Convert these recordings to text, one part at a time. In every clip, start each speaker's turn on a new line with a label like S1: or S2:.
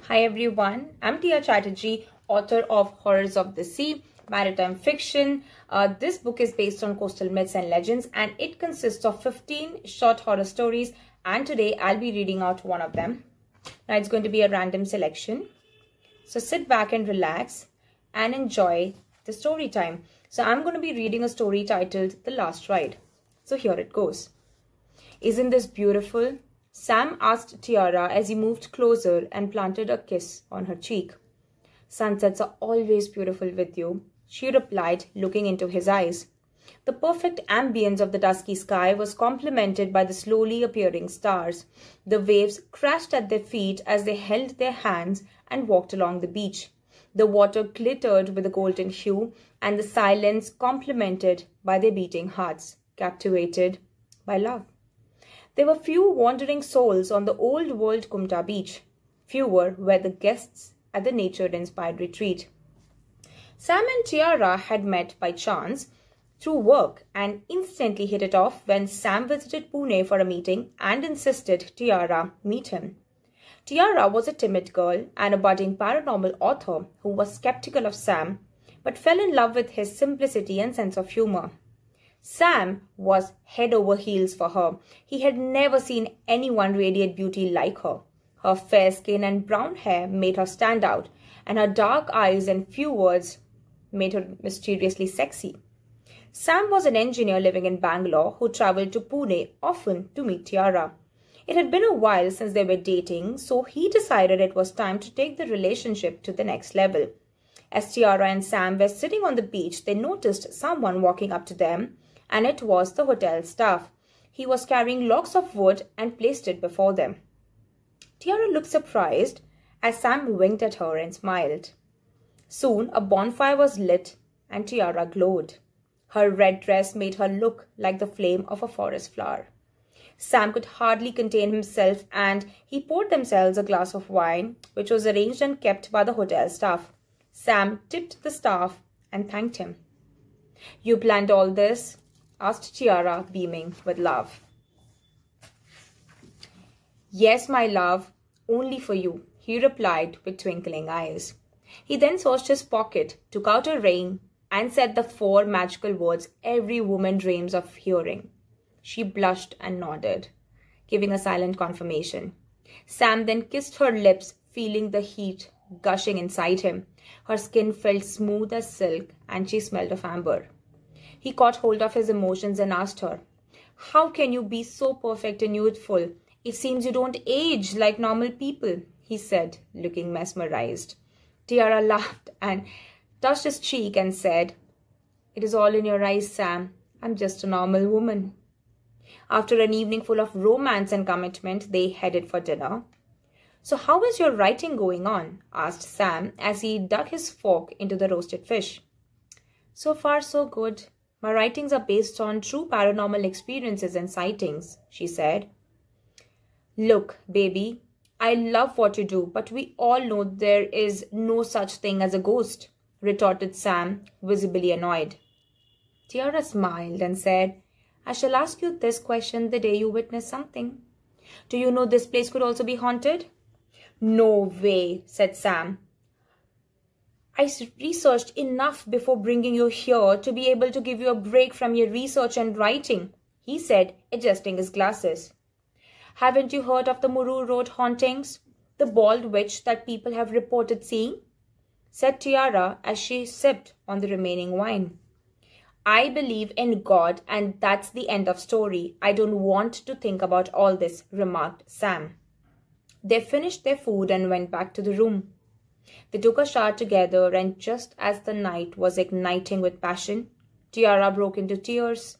S1: Hi everyone, I'm Tiya Chatterji, author of Horrors of the Sea, maritime fiction. This book is based on coastal myths and legends, and it consists of 15 short horror stories, and today I'll be reading out one of them. Now it's going to be a random selection. So sit back and relax and enjoy the story time. So I'm going to be reading a story titled The Last Ride. So here it goes. Isn't this beautiful? Sam asked Tiara as he moved closer and planted a kiss on her cheek. Sunsets are always beautiful with you, she replied, looking into his eyes. The perfect ambience of the dusky sky was complemented by the slowly appearing stars. The waves crashed at their feet as they held their hands and walked along the beach. The water glittered with a golden hue, and the silence complemented by their beating hearts, captivated by love. There were few wandering souls on the old-world Kumta beach. Fewer were the guests at the nature-inspired retreat. Sam and Tiara had met by chance through work and instantly hit it off when Sam visited Pune for a meeting and insisted Tiara meet him. Tiara was a timid girl and a budding paranormal author who was skeptical of Sam but fell in love with his simplicity and sense of humor. Sam was head over heels for her. He had never seen anyone radiate beauty like her. Her fair skin and brown hair made her stand out, and her dark eyes and few words made her mysteriously sexy. Sam was an engineer living in Bangalore who travelled to Pune often to meet Tiara. It had been a while since they were dating, so he decided it was time to take the relationship to the next level. As Tiara and Sam were sitting on the beach, they noticed someone walking up to them, and it was the hotel staff. He was carrying logs of wood and placed it before them. Tiara looked surprised as Sam winked at her and smiled. Soon a bonfire was lit and Tiara glowed. Her red dress made her look like the flame of a forest flower. Sam could hardly contain himself and he poured themselves a glass of wine, which was arranged and kept by the hotel staff. Sam tipped the staff and thanked him. "You planned all this?" asked Tiara, beaming with love. "Yes, my love, only for you," he replied with twinkling eyes. He then searched his pocket, took out a ring, and said the 4 magical words every woman dreams of hearing. She blushed and nodded, giving a silent confirmation. Sam then kissed her lips, feeling the heat gushing inside him. Her skin felt smooth as silk, and she smelled of amber. He caught hold of his emotions and asked her, "How can you be so perfect and youthful? It seems you don't age like normal people," he said, looking mesmerized. Tiara laughed and touched his cheek and said, "It is all in your eyes, Sam. I'm just a normal woman." After an evening full of romance and commitment, they headed for dinner. "So how is your writing going on?" asked Sam as he dug his fork into the roasted fish. "So far, so good. My writings are based on true paranormal experiences and sightings," she said. "Look, baby, I love what you do, but we all know there is no such thing as a ghost," retorted Sam, visibly annoyed. Tiara smiled and said, "I shall ask you this question the day you witness something. Do you know this place could also be haunted?" "No way," said Sam. "I researched enough before bringing you here to be able to give you a break from your research and writing," he said, adjusting his glasses. "Haven't you heard of the Murur Road hauntings? The bald witch that people have reported seeing?" said Tiara as she sipped on the remaining wine. "I believe in God and that's the end of story. I don't want to think about all this," remarked Sam. They finished their food and went back to the room. They took a shower together, and just as the night was igniting with passion, Tiara broke into tears,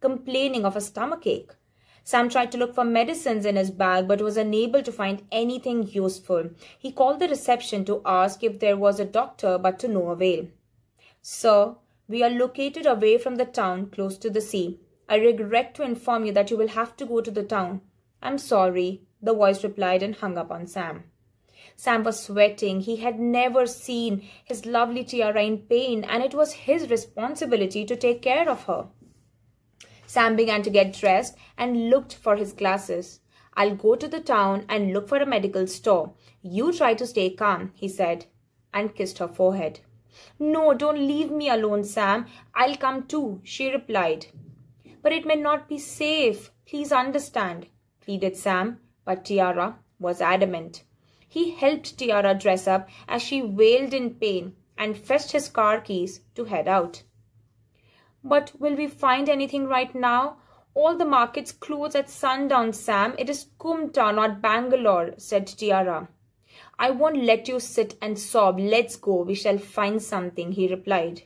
S1: complaining of a stomachache. Sam tried to look for medicines in his bag but was unable to find anything useful. He called the reception to ask if there was a doctor, but to no avail. "Sir, we are located away from the town, close to the sea. I regret to inform you that you will have to go to the town." "I'm sorry," the voice replied and hung up on Sam. Sam was sweating. He had never seen his lovely Tiara in pain, and it was his responsibility to take care of her. Sam began to get dressed and looked for his glasses. I'll go to the town and look for a medical store. You try to stay calm, he said, and kissed her forehead. No, don't leave me alone, Sam. I'll come too, she replied. But it may not be safe. Please understand, pleaded Sam, but Tiara was adamant. He helped Tiara dress up as she wailed in pain and fetched his car keys to head out. But will we find anything right now? All the markets close at sundown, Sam. It is Kumta, not Bangalore, said Tiara. I won't let you sit and sob. Let's go. We shall find something, he replied.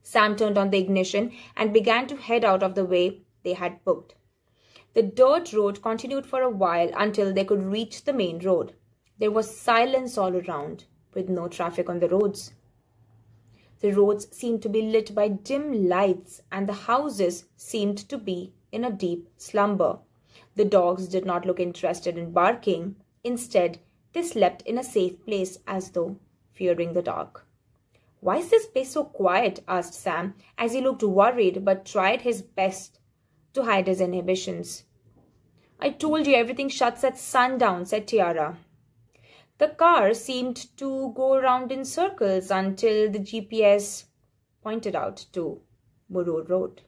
S1: Sam turned on the ignition and began to head out of the way they had booked. The dirt road continued for a while until they could reach the main road. There was silence all around, with no traffic on the roads. The roads seemed to be lit by dim lights, and the houses seemed to be in a deep slumber. The dogs did not look interested in barking. Instead, they slept in a safe place as though fearing the dark. Why is this place so quiet? Asked Sam, as he looked worried but tried his best to hide his inhibitions. I told you everything shuts at sundown, said Tiara. The car seemed to go around in circles until the GPS pointed out to Murur Road.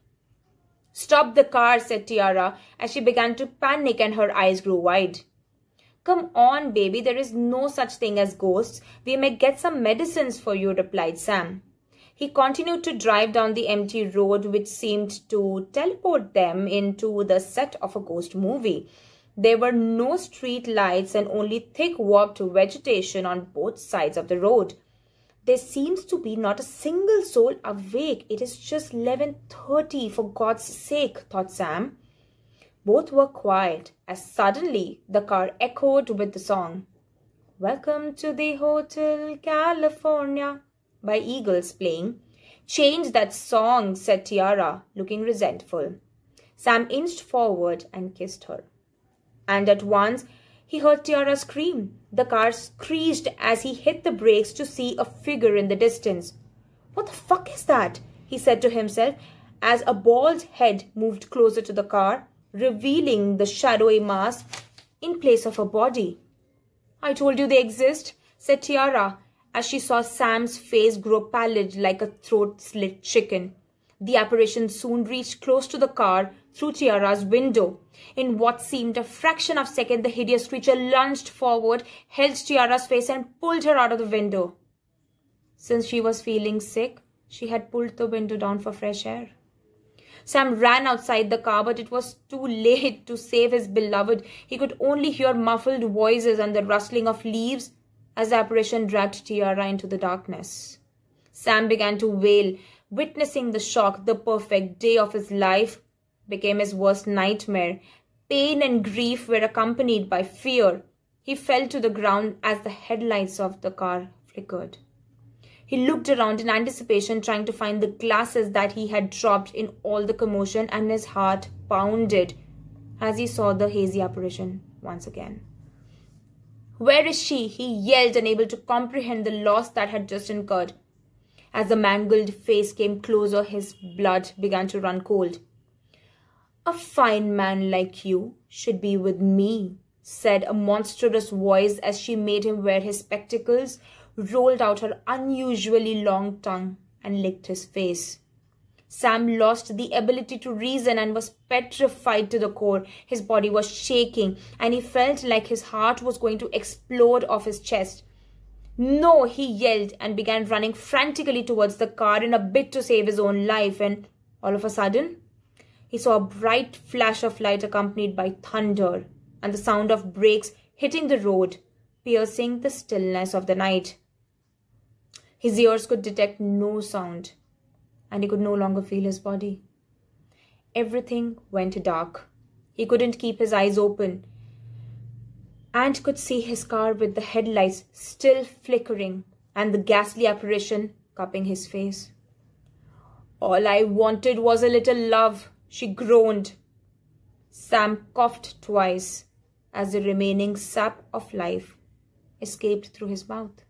S1: Stop the car, said Tiara, as she began to panic and her eyes grew wide. Come on, baby, there is no such thing as ghosts. We may get some medicines for you, replied Sam. He continued to drive down the empty road, which seemed to teleport them into the set of a ghost movie. There were no street lights and only thick warped vegetation on both sides of the road. There seems to be not a single soul awake. It is just 11:30, for God's sake, thought Sam. Both were quiet as suddenly the car echoed with the song, Welcome to the Hotel California by Eagles playing. Change that song, said Tiara, looking resentful. Sam inched forward and kissed her. And at once he heard Tiara scream. The car screeched as he hit the brakes to see a figure in the distance. What the fuck is that? He said to himself as a bald head moved closer to the car, revealing the shadowy mass in place of a body. I told you they exist, said Tiara, as she saw Sam's face grow pallid like a throat-slit chicken. The apparition soon reached close to the car through Tiara's window. In what seemed a fraction of a second, the hideous creature lunged forward, held Tiara's face and pulled her out of the window. Since she was feeling sick, she had pulled the window down for fresh air. Sam ran outside the car, but it was too late to save his beloved. He could only hear muffled voices and the rustling of leaves as the apparition dragged Tiara into the darkness. Sam began to wail. Witnessing the shock, the perfect day of his life became his worst nightmare. Pain and grief were accompanied by fear. He fell to the ground as the headlights of the car flickered. He looked around in anticipation, trying to find the glasses that he had dropped in all the commotion, and his heart pounded as he saw the hazy apparition once again. Where is she? He yelled, unable to comprehend the loss that had just incurred. As the mangled face came closer, his blood began to run cold. A fine man like you should be with me, said a monstrous voice as she made him wear his spectacles, rolled out her unusually long tongue, and licked his face. Sam lost the ability to reason and was petrified to the core. His body was shaking, and he felt like his heart was going to explode off his chest. No, he yelled and began running frantically towards the car in a bid to save his own life, and all of a sudden, he saw a bright flash of light accompanied by thunder and the sound of brakes hitting the road, piercing the stillness of the night. His ears could detect no sound, and he could no longer feel his body. Everything went dark. He couldn't keep his eyes open, and could see his car with the headlights still flickering and the ghastly apparition cupping his face. All I wanted was a little love, she groaned. Sam coughed twice as the remaining sap of life escaped through his mouth.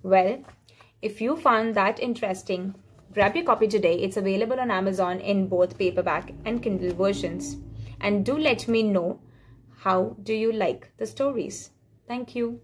S1: Well, if you found that interesting, grab your copy today. It's available on Amazon in both paperback and Kindle versions. and do let me know how do you like the stories. Thank you.